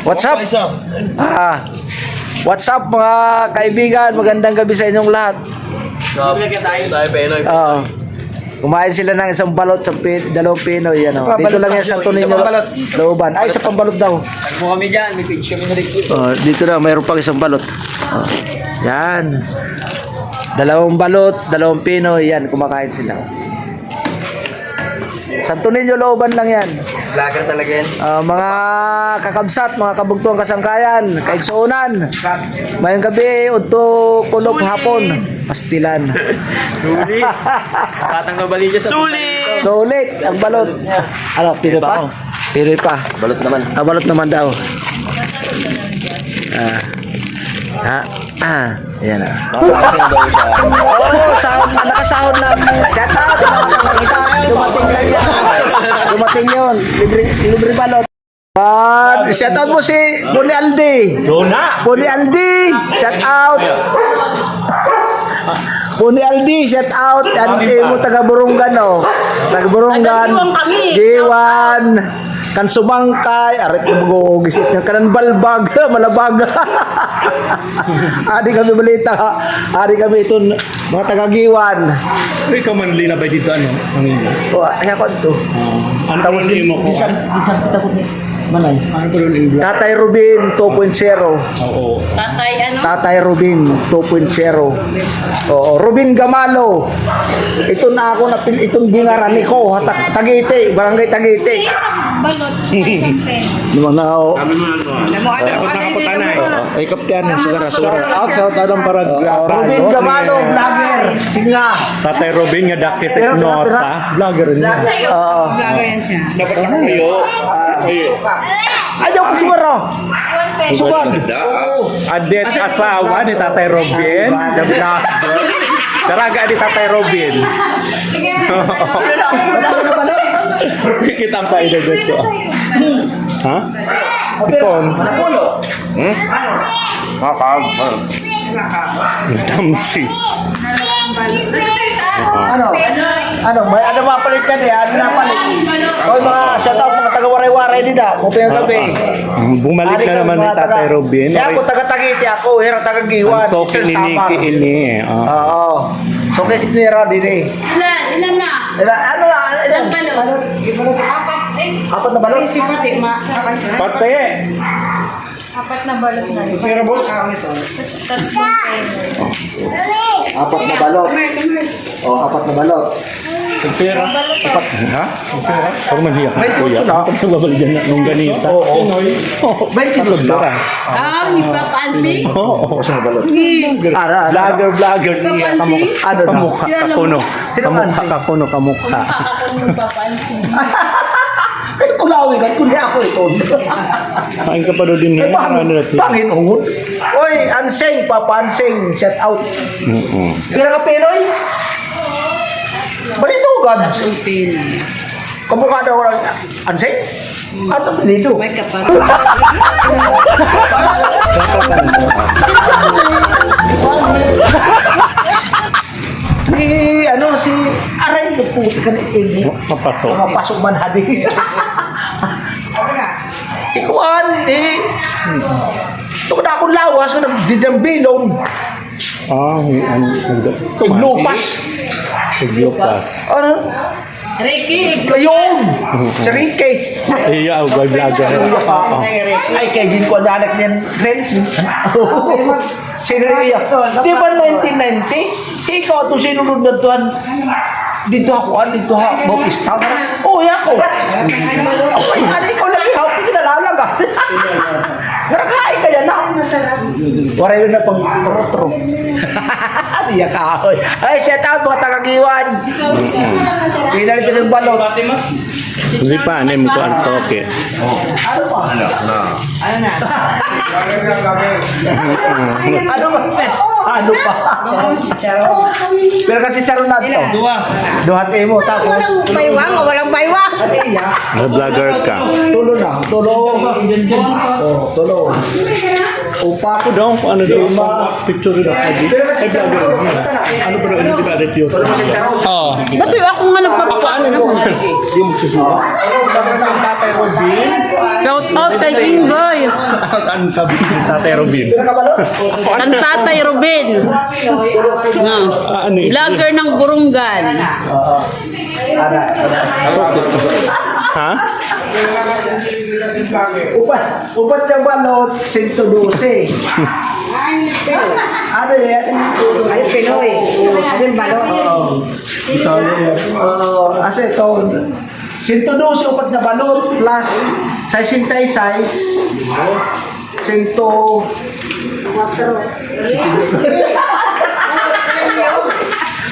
What's up? What's up mga kaibigan? Magandang gabi sa inyong lahat. Kumain sila ng isang balot sa dalawang Pinoy. Dito lang yan sa Tonino Looban. Ay, sa pambalot daw. Mo kami dyan, may page kami na dito. Dito na, mayroon pang isang balot. Yan. Dalawang balot, dalawang Pinoy. Yan, kumakain sila. Santo Niño Looban lang yan. Vlogger talaga yan. Mga kakabsat, mga kabugtuang kasangkayan, kaigsuunan. Mayang gabi, udto kulog hapon, pastilan. Sulit. Katang nabali dyan. Sulit! Sulit ang balot. Ano, Pinoy pa? Pinoy pa. Balot naman. Balot naman daw. Ayan na. Sahod, nakasahod lang. Shout out, mga kakabsat. Dumating lang yan. Dumating yun. Libre balot. Shout out mo si Boni Aldi. Boni Aldi. Shout out. Boni Aldi, shout out. Yan mo taga Burungan, oh. Taga Burungan. Giwan. Kan sumangkay, arit na mag-uugisit niya. Kanan balbag, malabag. Adi kami balita. Adi kami ito, mga taga-giwan. Uy, kamanli na ba dito ano? Ang inyo? O, kaya ko ito. Ang tawag mo ko? Manay. Ano pa rin yung vlog? Tatay Rubin 2.0. Oo. Tatay ano? Tatay Rubin 2.0. Oo, Rubin Gamalo. Ito na ako na itong gingarani ko, Tagite, Barangay Tagite. Balot. Naman na ako. Dapat nakapunta na eh. Ay, kaptian, sigara. Out sa tanong para Rubin Gamalo, vlogger. Singa. Tatay Robin nga dakitek nota. Vlogger rin niya. Vlogger yan siya. Dapat ka kayo. Ayaw ko siguro. Suban. Adet asawa ni Tatay Robin. The vlogger. Daraga ni Tatay Robin. Kita ang paida dito. Ha? Ipon. Damsi. Ano, may ano mapalit ka din, ano napalit? Oy, mga shout out mga taga-waray-waray din da, kung payong gabi. Bumalik na naman ni Tatay Robin. Kaya ako taga-Tagiti ako, hira taga-Giwan. Ang soke ni Nikki ini eh. Oo. So kaya nira din eh. Ilan na? Ano na? Ilan balot? Apat na balot? Si Pati, Pate! apat na balot na. Pero boss? Tapos tatlong Apat na balot. Oh, apat na balot. Pera? Ha? Pera? Parang manhiyak ka, kuya. Ako nagbabalik dyan nung ganita. Oo. May sinod Pera. ni Papa Ansi? Oo. Apat na balot. Vlogger niya. Ano na? Kamukha kakuno. Kamukha kakuno, kamukha. Ako ni Papa Ansi. Ay, kulawin ka. Kundi ako ito. Kain ka pa doon din. Ay, Panginoon. Oy, Anseng, Papa Anseng. Shout out. Kira ka Pinoy? Balito ka. Kamukha daw orang Anseng? Ano balito? May kapag. Si Aray, puti ka na igi. Mapasok. Mapasok man hadi. Ikuan, eh. Ito na akong lawas, ko nagdidambilon. Iglupas. Iglupas. Ano? Ricky! Ayun! Si Ricky. Iya, vlogger. Ay, kaya din ko ang anak niyan, friends. Si Ricky. Di ba 1990? Ikaw itong sinunod na tuwan. Dito ako, dito ha, Bautista. Oo, ako. Ay, ano ikaw na ihaw, pinalalag ah. Nakakain ka yan na. Wala yun na pang rotro. Diya ka ako. Ay, shout out mga taga-Giwan. Pinalito ng balot. Hindi pa, ano mo ko ang toke. Ano pa? Ano na? Ano pa? Pero kasi Charon na ito. Duhat mo. Tapos. Walang baywang o walang baywang? Vlogger ka. Tulo na. Tulo. Oh, tulo. Upa ko. Dong, ano daw? Picture rin ako. Ay, vlogger. Ano ba rin? Ano ba rin yun? Tulo mo si Charon. Oo. Ba't yung ako nga nagpapakaano? Yung susuka. Sabi ng Tatay Robin. Shout out kay Kingoy. Ang sabi ng Tatay Robin. Ang Tatay Robin. Nga. Ano yun? Vlogger ng Burungan. Ha? Upat na balot, 112. Ano yan? Ay, Pinoy. Ano yung balot? Kasi ito, 112 upat na balot plus sa 66, 100.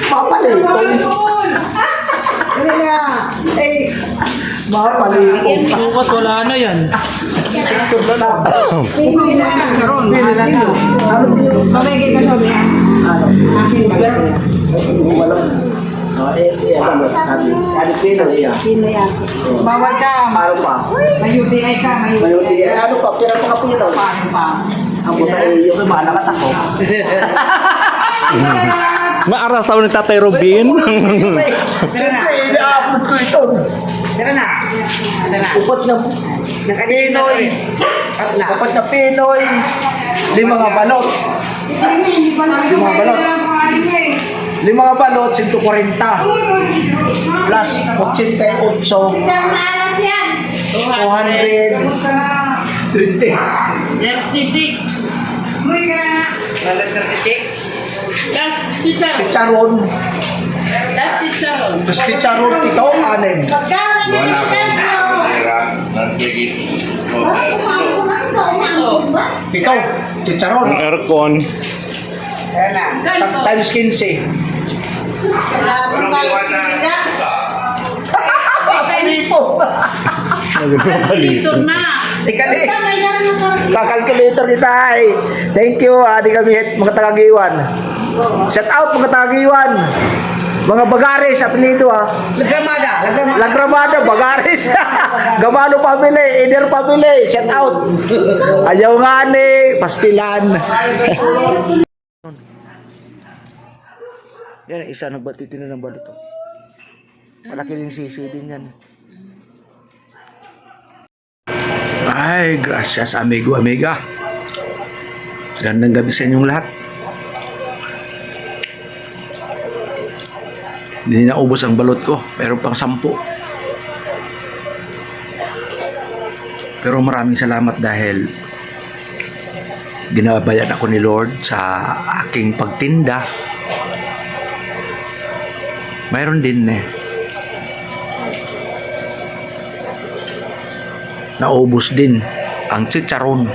Papalit. Ano nga? Eh, Papalit. Bukas wala na yan. mamigay ka sabi ha? Akin balot. Pinoy yan. Bawal ka. May UTI ka. May UTI. Ano pa? Pero pakapilo. Paano pa? Ang buta yung malakat ako. Maarasaw ni Tatay Robin. Siyempre, ina-upload ko ito. Tara na. Tara na. Upat na Pinoy. Upat na Pinoy. 5 nga balot. 5 nga balot. 5 nga balot, 140. Plus 88. 220. 36. Last chicharon. Si Charon. Last chicharon. Tapos si Charon, ikaw, 6. Ikaw, si Charon. Ang aircon. Tara na. Times 15. Papalipo. Dito na. Ikali. Kakalkulator kita ay. Thank you, adi kami mga taga-Giwan. Shout out mga taga-Giwan. Mga Bagares, apelido Lagramada. Lagramada, Bagares. Gamano family, Eder family. Shout out. Ayaw nga ni, pastilan. Yan, isa nagbatitin na ng balito. Malaki rin sisi din yan. Ay, gracias amigo, amiga. Gandang gabi sa inyong lahat. Hindi na ubos ang balot ko. Meron pang 10. Pero maraming salamat dahil ginabayan ako ni Lord sa aking pagtinda. Mayroon din naubos din ang chicharon.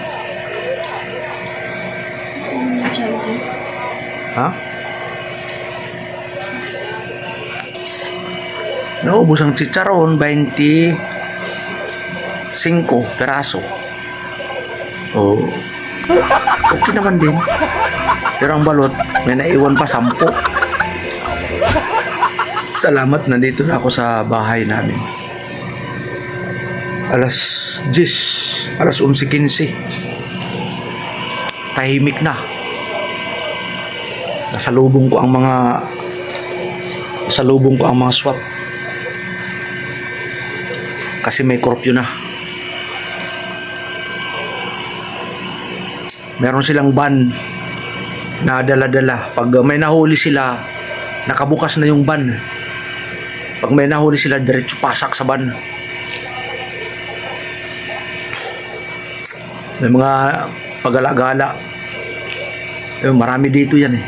Ha? Naubos ang chicharon, 25 peraso. Oh. Okay naman din. Pero ang balot, may naiwan pa 10. Salamat, nandito na ako sa bahay namin. Alas 10, alas 11:15. Tahimik na. Nasalubong ko ang mga SWAT. Kasi may curfew na. Meron silang van na dala-dala. Pag may nahuli sila, nakabukas na yung van. Pag may nahuli sila, diretso pasak sa van. May mga pagala-gala. Marami dito yan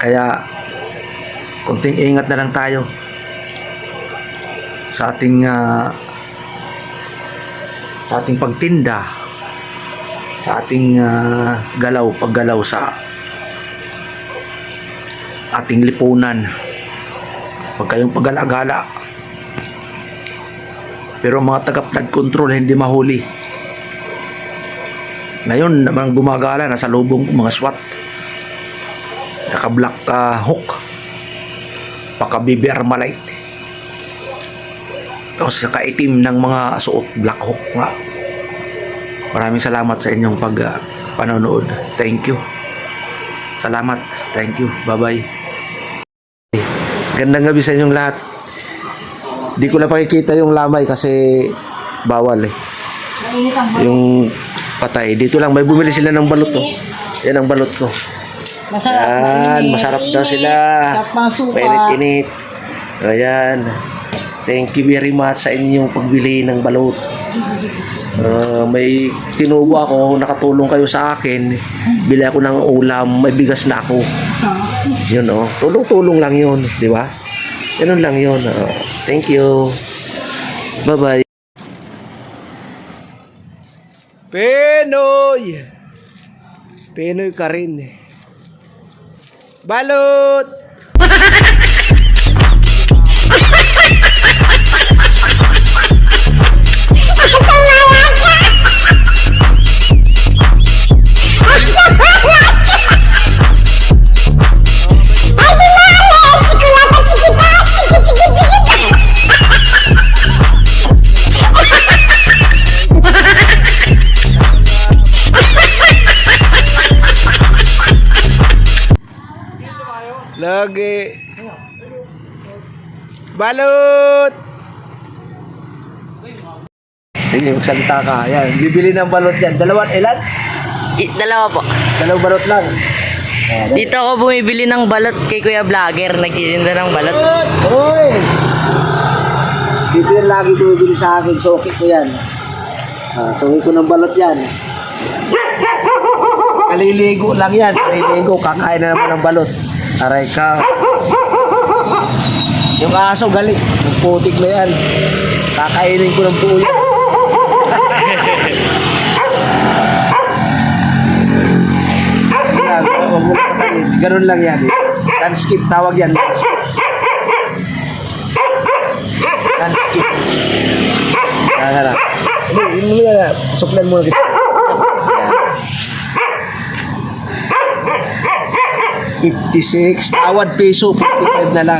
Kaya, konting ingat na lang tayo sa ating pagtinda, sa ating paggalaw sa ating lipunan. Huwag kayong pagala-gala. Pero mga taga-flood control hindi mahuli. Ngayon naman gumagala, nasa lubong mga SWAT. Naka-black hook. Paka-BB Armalite. Tapos nakaitim ng mga suot, black hook nga. Maraming salamat sa inyong panonood. Thank you. Salamat. Thank you. Bye-bye. Gandang gabi sa inyong lahat. Di ko na pakikita yung lamay kasi bawal eh. Mainit ang balot. Yung patay. Dito lang, may bumili sila ng balot oh. Yan ang balot ko. Masarap sa Yan, init. masarap daw sila. Sarap mga suka. Mainit-init. Ayan. Thank you very much sa inyong pagbili ng balot. May tinubo ako, nakatulong kayo sa akin. Bili ako ng ulam, may bigas na ako. Yun oh, tulong-tulong lang yun, di ba? Ganun lang yun. Thank you. Bye-bye. Penoy! Penoy ka rin. Balot! Lagi. Balot! Sige, magsalita ka. Yan, bibili ng balot yan. Ilan? Dalawa po. Dalawang balot lang. Dito ako bumibili ng balot kay Kuya Vlogger. Nagtitinda ng balot. Uy! Dito yan lagi bumibili sa akin. Soki ko yan. Soki ko ng balot yan. Kaliligo lang yan. Kaliligo. Kakain na naman ng balot. Aray ka. Yung aso galit. Yung putik na yan. Kakainin ko ng buo yan. Ganun lang yan. Landskip tawag yan. Landskip. Landskip. Harap. Hindi, suklan muna kita. 56, tawad peso, 55 na lang.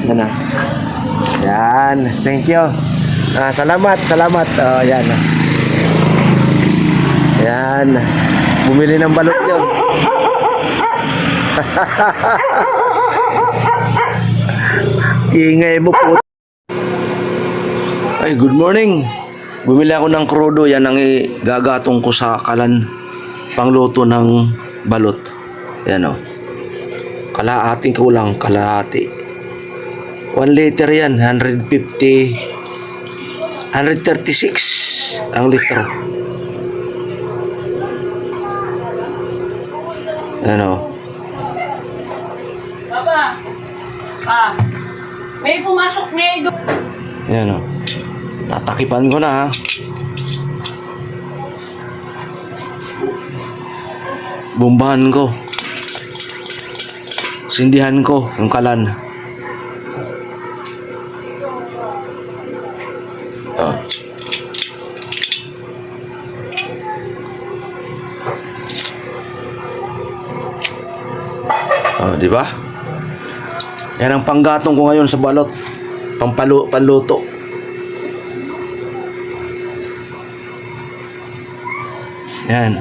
Yan na. Yan, thank you. Salamat. Yan. Yan. Bumili ng balot yun. Ingay mo po. Ay, good morning. Bumili ako ng krudo, yan ang gagatong ko sa kalan pangluto ng balot. Yan o. Kalahating kulang, kalahati. 1 liter yan, 136 ang litro. Yan o. Papa, may pumasok na Yan o. Tatakipan ko na ha. Bumbahan ko. Sindihan ko yung kalan. Di ba? Yan ang panggatong ko ngayon sa balot. Panluto. Yan.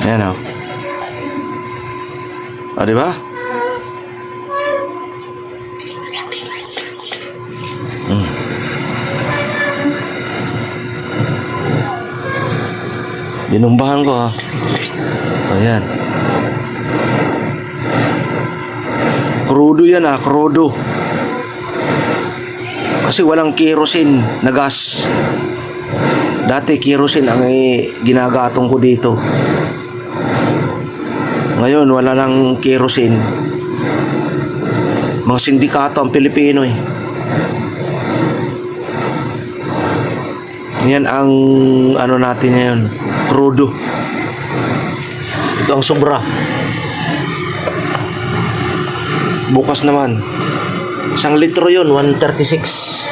Yan o. Di ba? Binumbahan ko ha. Ayan. Krudo yan ha, krudo. Kasi walang kerosene na gas. Dati kerosene ang ginagatong ko dito. Ngayon, wala nang kerosene. Mga sindikato ang Pilipino eh. Yan ang ano natin ngayon. Crudo. Ito ang sobra. Bukas naman. Isang litro yun, 136.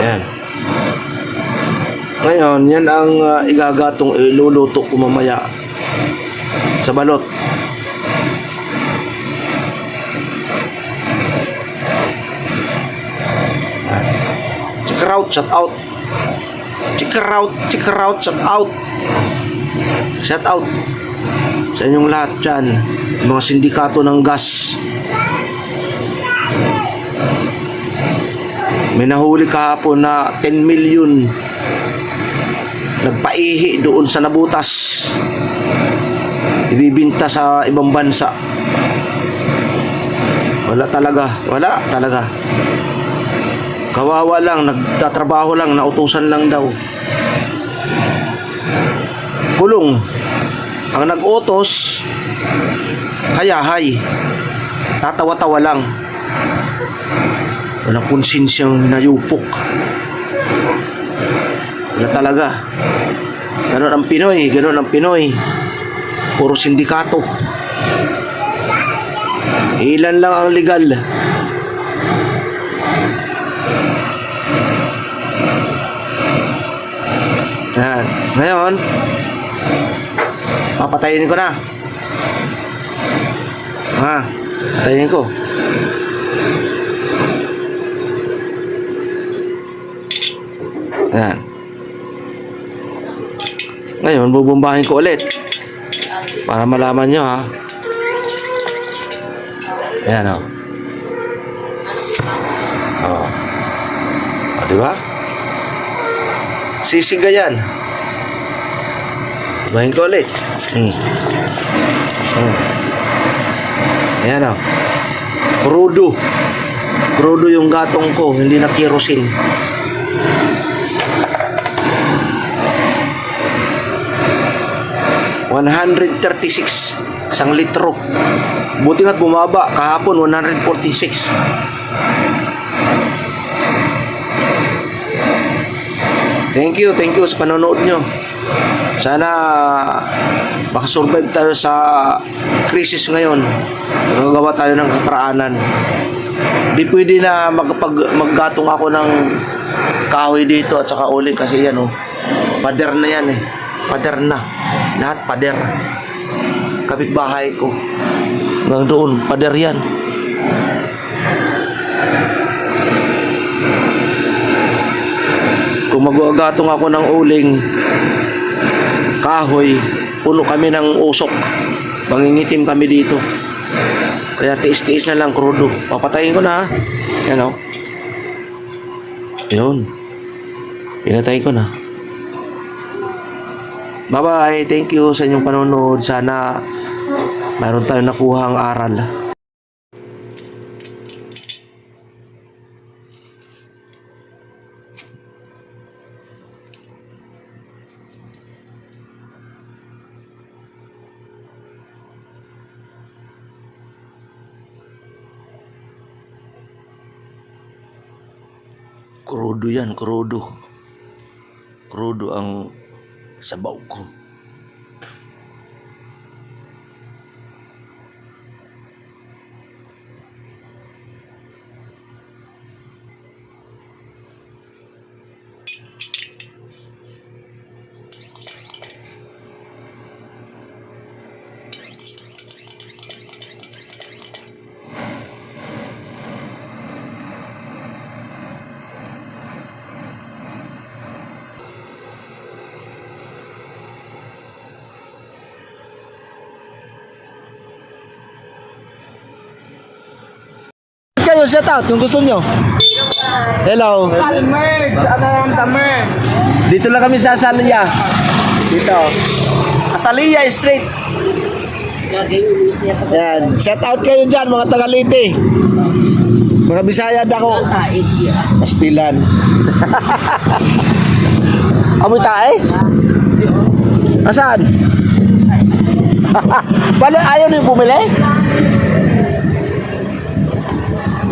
Ayan. Ngayon, yan ang igagatong iluluto ko mamaya sa balot. Checker out, shout out. Checker out, shout out. Shout out sa inyong lahat dyan, mga sindikato ng gas. May nahuli kahapon na 10 million nagpaihi doon sa nabutas, ibibinta sa ibang bansa. Wala talaga. Kawawa lang, nagtatrabaho lang, nautusan lang daw. Kulong. Ang nag-utos, hayahay. Tatawa-tawa lang. Walang konsensyang nayupok. Wala talaga. Ganon ang Pinoy. Puro sindikato. Ilan lang ang legal. Yan. Ngayon, papatayin ko na. Patayin ko. Yan. Ngayon, bubombahin ko ulit. Para malaman nyo, ha. Ayan, o. Diba? Sisiga yan. Bumbahin ko ulit. Ayan, o. Crudo yung gatong ko. Hindi na kerosene. $136 isang litro. Buti nga't bumaba. Kahapon 146. Thank you sa panonood nyo. Sana makasurvive tayo sa krisis ngayon. Magagawa tayo ng kaparaanan. Di pwede na maggatong ako ng kahoy dito at saka uling kasi yan, oh. Pader na yan, eh. Pader na. Lahat pader. Kapitbahay ko. Hanggang doon, pader yan. Kung magagatong ako ng uling, kahoy, puno kami ng usok. Mangingitim kami dito. Kaya tiis-tiis na lang, krudo. Papatayin ko na, ha. Yan, o. Yun. Pinatay ko na. Bye-bye. Thank you sa inyong panonood. Sana mayroon tayong nakuhang aral. Krudo yan, krudo. Krudo ang sabaw ko. Kayo, shout out kung gusto nyo. Hello. Merge, ano ang merge? Dito lang kami sa Asalia. Dito. Asalia Street. Yan. Shout out kayo dyan, mga taga-Leyte. Mga Bisaya dako. Pastilan. Amoy tae? Asan? Paano ayaw nyo bumili?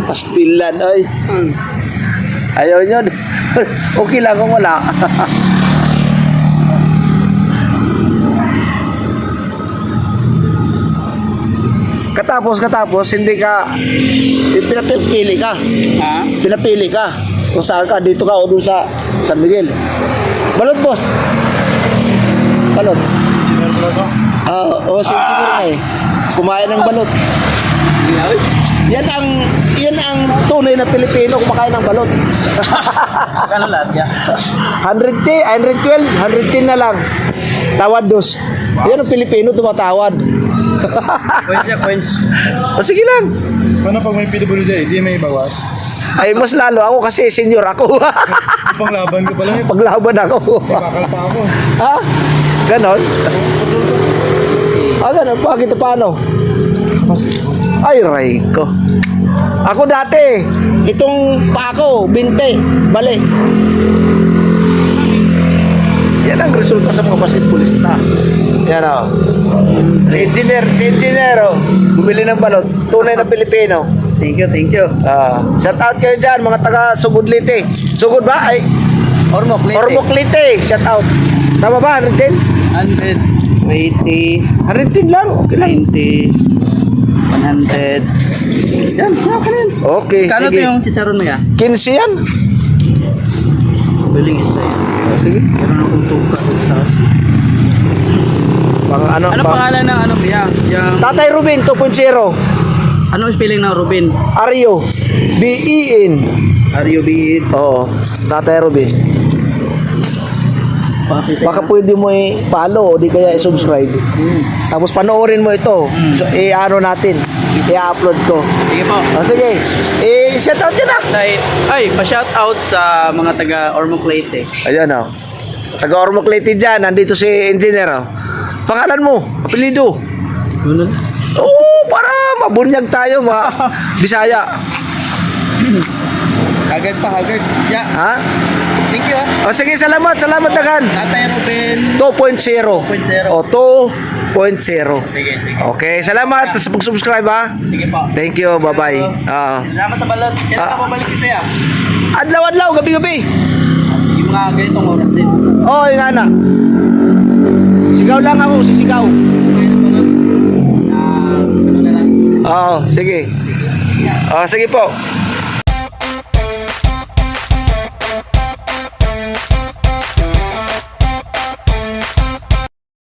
Pastilan, ay. Ayaw nyo. Okay lang kung wala. Katapos, hindi ka, pinapili ka. Ha? Pinapili ka. Kung saan ka, dito ka o doon sa San Miguel. Balot, boss. Balot. Oo, engineer nga eh. Kumain ng balot. Yan ang tunay na Pilipino kumakain ng balot. Kano lahat yan? 110, 112, 110 na lang. Tawad dos. Yan ang Pilipino tumatawad. Coins ya, coins. O sige lang. Paano pag may PWD, di may bawas? Ay, mas lalo ako kasi senior ako. Panglaban ko pala, Paglaban ako. bakal pa ako. Ha? Ganon? Ganon. Bakit paano? Ay, ray ko. Ako dati, itong pako, binte, bali. Yan ang resulta sa mga basketballista. Yan o. Si engineer o. Bumili ng balot. Tunay na Pilipino. Thank you. Shout out kayo dyan, mga taga Sugod Lite. Sugod ba? Ay, Ormoc, Leyte. Ormoc Lite. Shout out. Tama ba? 110? 100, 80, 110 lang. Okay lang. 90, 100. Yan, ka rin. Okay, Kano to sige. yung chicharon mo ya? 15 yan. Biling isa yan. Sige. Meron akong suka. Pang ano, Ano pangalan ng ano ya? Yung, Tatay Rubin 2.0. ano spelling ng Rubin? Ario. B-E-N. R-U-B. Oo. Tatay Rubin. Baka pwede mo i-follow o di kaya i-subscribe. Tapos panoorin mo ito. So, i-ano natin. I-upload ko. Sige po. O sige. I-shout out yun ah. Ay, pa-shout out sa mga taga Ormoc Leyte. Ayan o. Taga Ormoc Leyte dyan. Nandito si engineer o. Pangalan mo. Apelido. Ano? Oo, para mabunyag tayo mga Bisaya. Hagard pa, hagard. Yeah. Ha? Thank you. O sige, salamat dagan. Tatay Ruben. 2.0. 2.0. O 2.0. Sige. Okay, salamat sa pag-subscribe ha. Sige po. Thank you, bye-bye. Salamat sa balot. Kailan ka babalik dito ya? Adlaw-adlaw, gabi-gabi. Yung mga ganitong oras din. Oo, yung ana. Sigaw lang ako, sisigaw. Ano na lang. Oo, sige. Sige po.